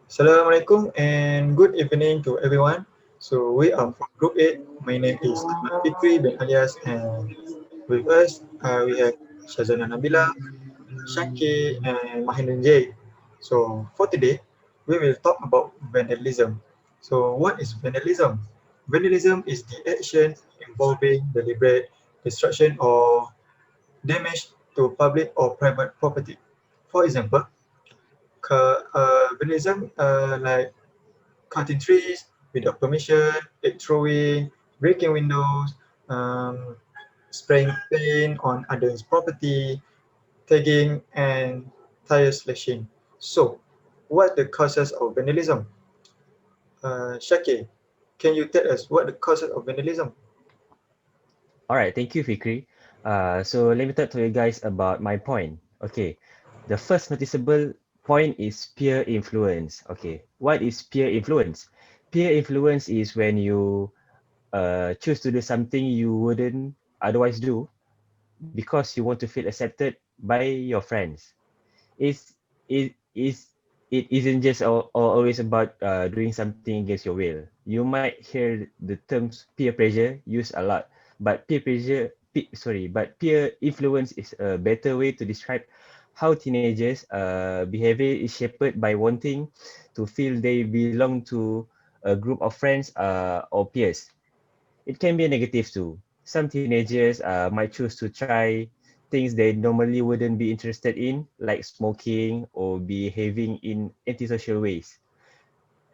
Assalamualaikum and good evening to everyone. So we are from Group 8. My name is Ahmad Fikri bin Alias and with us we have Shazana Nabila, Shaki and Mahendran J. So for today we will talk about vandalism. So what is vandalism? Vandalism is the action involving deliberate destruction or damage to public or private property. For example, vandalism like cutting trees without permission, egg throwing, breaking windows, um, spraying paint on others' property, tagging, and tire slashing. So, what the causes of vandalism? Shaki, can you tell us what the causes of vandalism? All right, thank you, Fikri. So let me talk to you guys about my point. Okay, the first noticeable point is peer influence. Okay, what is peer influence? Peer influence is when you choose to do something you wouldn't otherwise do because you want to feel accepted by your friends. It's it is it isn't just always about doing something against your will. You might hear the terms peer pressure used a lot, but but peer influence is a better way to describe how teenagers' behavior is shaped by wanting to feel they belong to a group of friends or peers. It can be negative too. Some teenagers might choose to try things they normally wouldn't be interested in, like smoking or behaving in antisocial ways.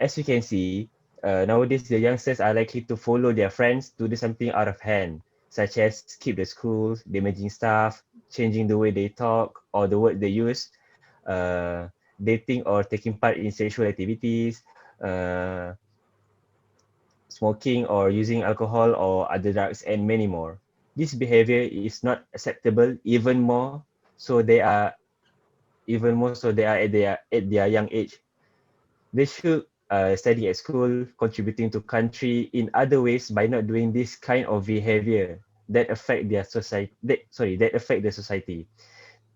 As you can see, nowadays the youngsters are likely to follow their friends to do something out of hand, such as skip the schools, damaging stuff, changing the way they talk or the word they use, uh, dating or taking part in sexual activities, uh, smoking or using alcohol or other drugs, and many more. This behavior is not acceptable even more so they are at their young age. They should study at school, contributing to country in other ways by not doing this kind of behavior that affect their society. That affect the society.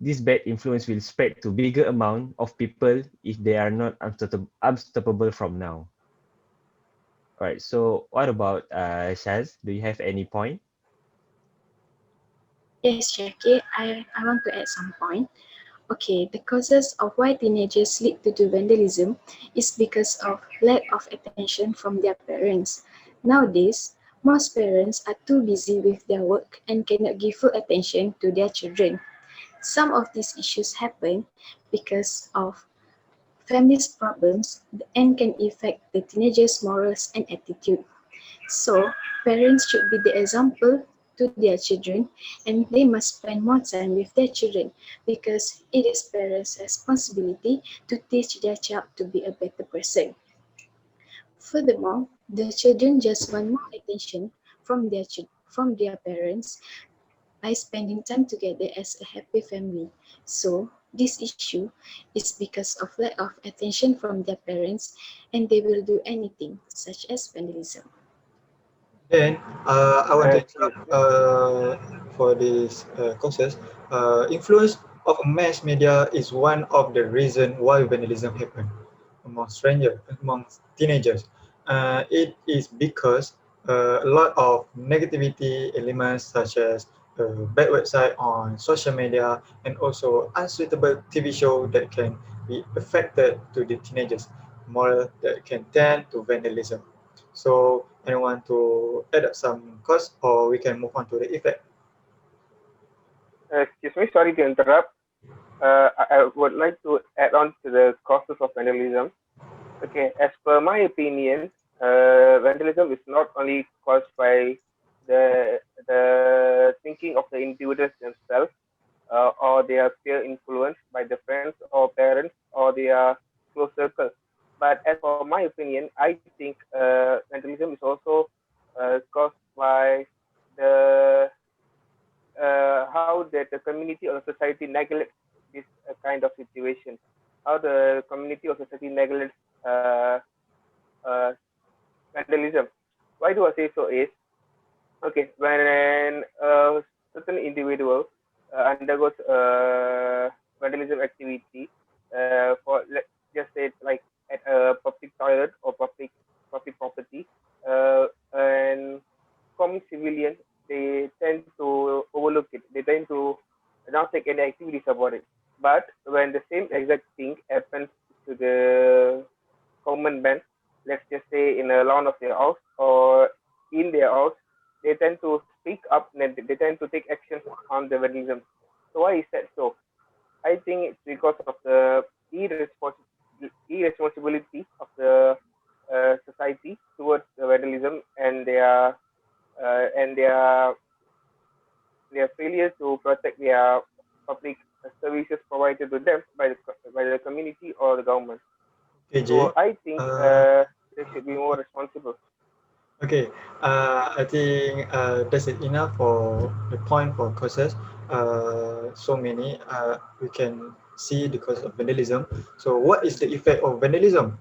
This bad influence will spread to bigger amount of people if they are not unstoppable from now. All right. So what about Shaz? Do you have any point? Yes, Jackie, I want to add some point. Okay, the causes of why teenagers lead to do vandalism is because of lack of attention from their parents. Nowadays, most parents are too busy with their work and cannot give full attention to their children. Some of these issues happen because of family's problems and can affect the teenagers' morals and attitude. So, parents should be the example to their children and they must spend more time with their children because it is parents' responsibility to teach their child to be a better person. Furthermore, the children just want more attention from their parents by spending time together as a happy family. So, this issue is because of lack of attention from their parents and they will do anything, such as vandalism. Then I want to Okay. interrupt for this causes. Influence of mass media is one of the reason why vandalism happen among teenagers. It is because a lot of negativity elements such as bad website on social media and also unsuitable TV show that can be affected to the teenagers more that can tend to vandalism. So anyone to add up some cause or we can move on to the effect. Excuse me, sorry to interrupt. I would like to add on to the causes of vandalism. Okay, as per my opinion, vandalism is not only caused by the thinking of the individuals themselves, or they are peer influenced by the friends or parents or their close circle. But as for my opinion, I think vandalism is also caused by the how that the community or society neglects this kind of situation. How the community or society neglects uh, vandalism. Why do I say so? Is okay when a certain individual undergoes vandalism activity for let's just say like at a about it. But when the same exact thing happens to the common man, let's just say in a lawn of their house or in their house, they tend to speak up and they tend to take action on the vandalism. So why is that so? I think it's because of the irresponsibility of the society towards the vandalism and their failure to protect their public services provided to them by the community or the government. Okay, So Jay. I think Uh, they should be more responsible. okay, I think that's it enough for the point for causes. So many. We can see the cause of vandalism. So, what is the effect of vandalism?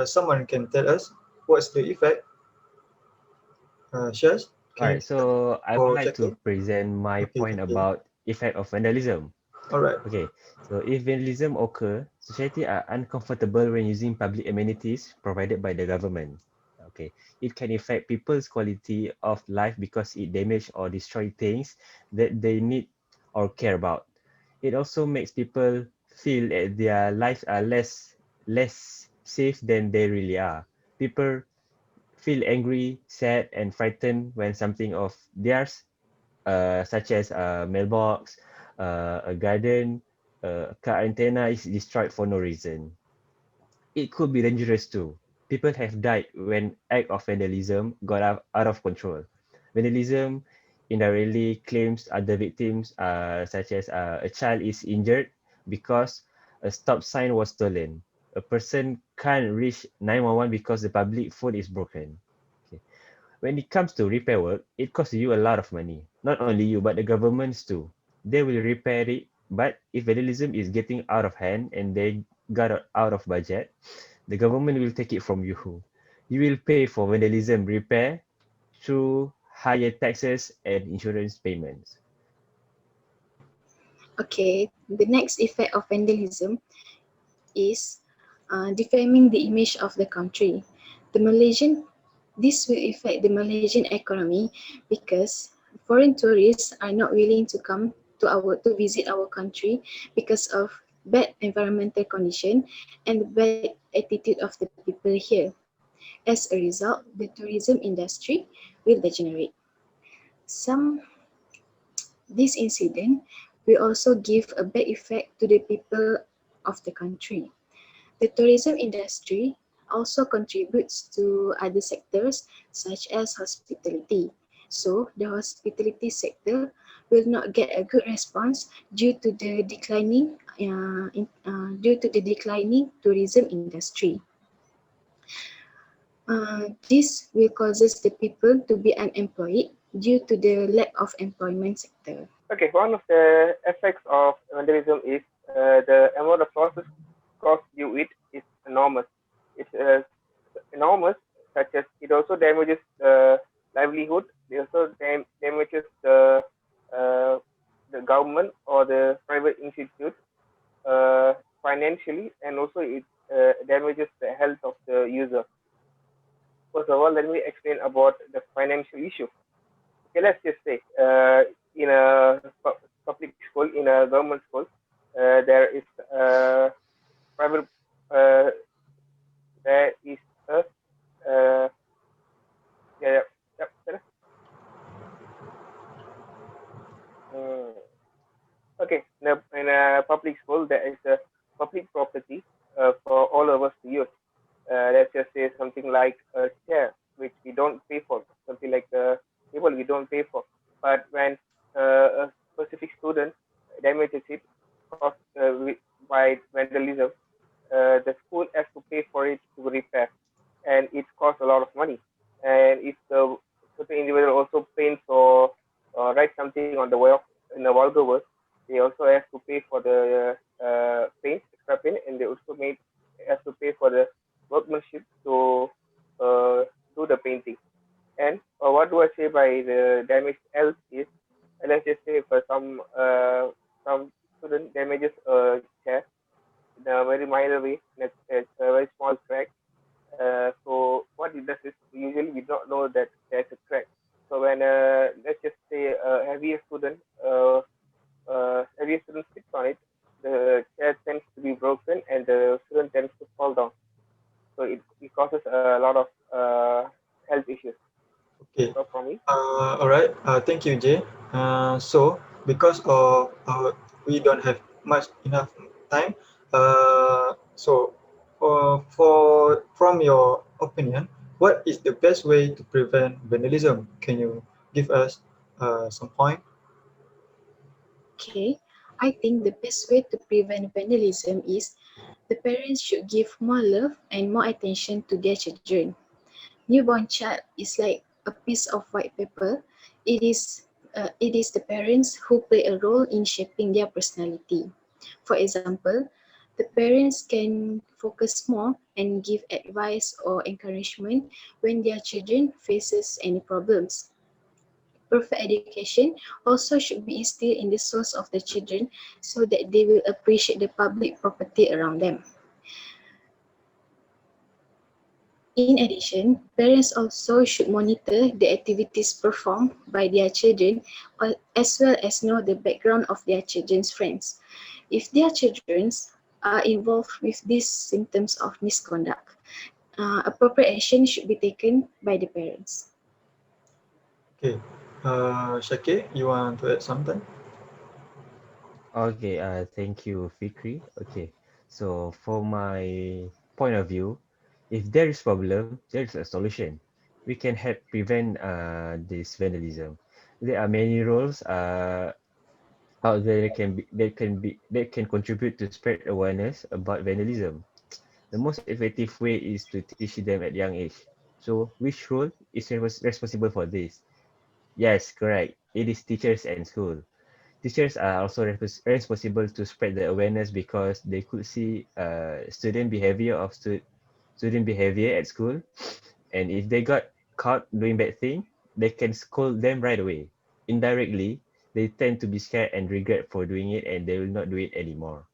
Someone can tell us what's the effect. Shares, All can you right, tell so I would for like to Shakir? present my Okay, point okay. about effect of vandalism. All right. Okay, so if vandalism occur, society are uncomfortable when using public amenities provided by the government. Okay, it can affect people's quality of life because it damage or destroy things that they need or care about. It also makes people feel that their lives are less safe than they really are. People feel angry, sad, and frightened when something of theirs, such as a mailbox, a garden, a car antenna, is destroyed for no reason. It could be dangerous too. People have died when act of vandalism got out of control. Vandalism indirectly claims other victims, such as a child is injured because a stop sign was stolen. A person can't reach 911 because the public phone is broken. Okay. When it comes to repair work, it costs you a lot of money. Not only you, but the governments too. They will repair it, but if vandalism is getting out of hand and they got out of budget, the government will take it from you. You will pay for vandalism repair through higher taxes and insurance payments. Okay, the next effect of vandalism is defaming the image of the country. The Malaysian This will affect the Malaysian economy because foreign tourists are not willing to come to visit our country because of bad environmental condition and the bad attitude of the people here. As a result, the tourism industry will degenerate. Some This incident will also give a bad effect to the people of the country. The tourism industry also contributes to other sectors such as hospitality. So the hospitality sector will not get a good response due to the declining tourism industry. This will causes the people to be unemployed due to the lack of employment sector. Okay, one of the effects of vandalism is the amount of losses caused due it is enormous. It's enormous, such as it also damages livelihood. It also damages uh, the government or the private institute uh, financially, and also it damages the health of the user. First of all, let me explain about the financial issue. Okay, let's just say in a public school, in a government school, there is private, uh, there is a yeah, yeah, yeah, uh, okay, in a public school, there is a public property for all of us to use. Let's just say something like a chair, which we don't pay for, something like a table we don't pay for. But when a specific student damages it by vandalism, the school has to pay for it to repair, and it costs a lot of money. And if the certain individual also paints or writes something on the wall in a vulgar word, they also have to pay for the paint, extra paint, and they also have to pay for the workmanship to uh, do the painting. And what do I say by the damaged health is, let's just say for some student damages a chair in a very minor way, it's a very small crack. So what it does is usually we don't know that there's a crack. So when let's just say a heavier student sits on it, student tends to fall down. So it causes a lot of health issues. Okay. That's all from me. All right. Thank you, Jay. So because of we don't have much enough time, so from your opinion, what is the best way to prevent vandalism? Can you give us some point? Okay, I think the best way to prevent vandalism is the parents should give more love and more attention to their children. Newborn child is like a piece of white paper. It is the parents who play a role in shaping their personality. For example, the parents can focus more and give advice or encouragement when their children faces any problems. Perfect education also should be instilled in the souls of the children so that they will appreciate the public property around them. In addition, parents also should monitor the activities performed by their children as well as know the background of their children's friends. If their children are involved with these symptoms of misconduct, appropriate action should be taken by the parents. Okay. Shakir, you want to add something? Okay, thank you, Fikri. Okay, so for my point of view, if there is problem, there is a solution. We can help prevent this vandalism. There are many roles out there that can contribute to spread awareness about vandalism. The most effective way is to teach them at young age. So, which role is responsible for this? Yes, correct. It is teachers and school. Teachers are also responsible to spread the awareness because they could see student behavior at school, and if they got caught doing bad thing, they can scold them right away. Indirectly, they tend to be scared and regret for doing it, and they will not do it anymore.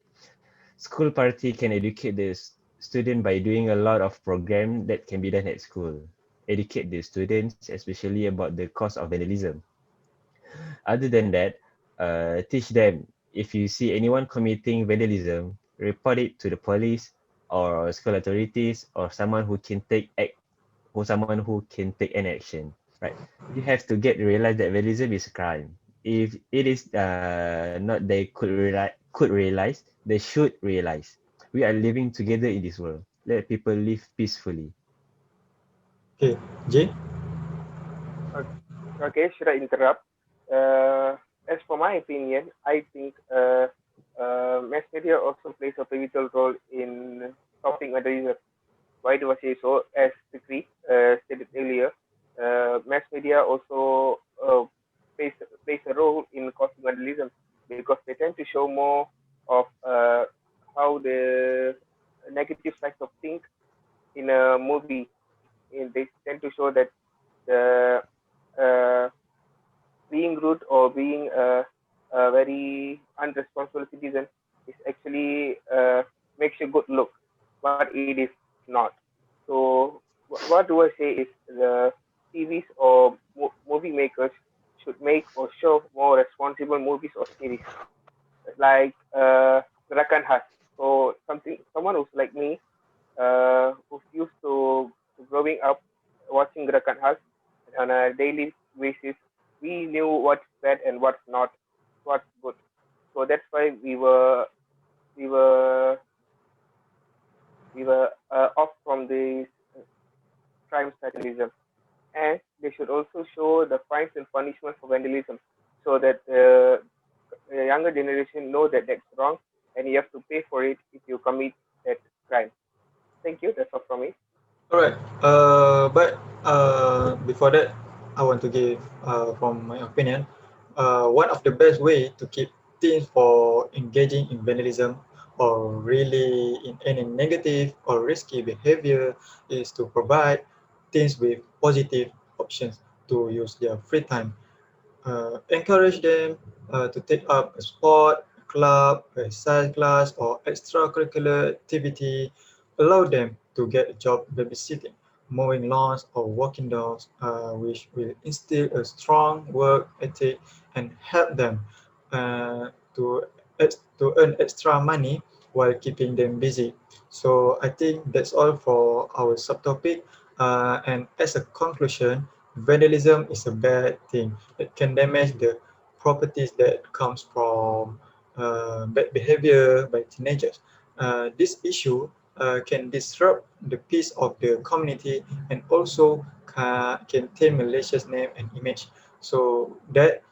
School party can educate the student by doing a lot of program that can be done at school. Educate the students, especially about the cause of vandalism. Other than that, teach them if you see anyone committing vandalism, report it to the police or school authorities or someone who can take act or someone who can take an action. Right? You have to get realize that vandalism is a crime. If it is not they could realize, they should realize. We are living together in this world. Let people live peacefully. Okay, Jay. Okay, okay, should I interrupt? As for my opinion, I think mass media also plays a pivotal role in stopping vandalism. Why do I say so? As Fikri stated earlier, mass media also plays plays a role in causing vandalism because they tend to show more of how the negative sides of things in a movie. And they tend to show that the uh, being rude or being a very unresponsible citizen is actually makes a good look, but it is not. So what do I say is the TVs or movie makers should make or show more responsible movies or series like Gerakan Khas. So someone who's like me, who's used to growing up watching Gerakan Khas on a daily basis, we knew what's bad and what's not, what's good. So that's why we were we were off from these crimes like vandalism, and they should also show the fines and punishment for vandalism, so that the younger generation know that that's wrong and you have to pay for it if you commit that crime. Thank you. That's all from me. All right. But before that, I want to give from my opinion. One of the best way to keep teens for engaging in vandalism or really in any negative or risky behavior is to provide teens with positive options to use their free time. Encourage them to take up a sport, a club, a science class, or extracurricular activity. Allow them to get a job babysitting, mowing lawns, or walking dogs, which will instill a strong work ethic and help them uh, to to earn extra money while keeping them busy. So I think that's all for our subtopic. And as a conclusion, vandalism is a bad thing. It can damage the properties that comes from bad behavior by teenagers. This issue can disrupt the peace of the community and also can tame Malaysia's name and image. So that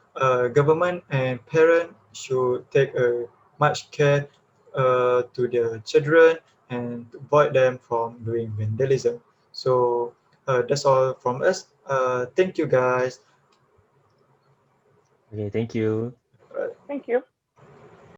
government and parents should take much care to their children and avoid them from doing vandalism. So that's all from us. Thank you guys. Okay, thank you. Uh, Thank you.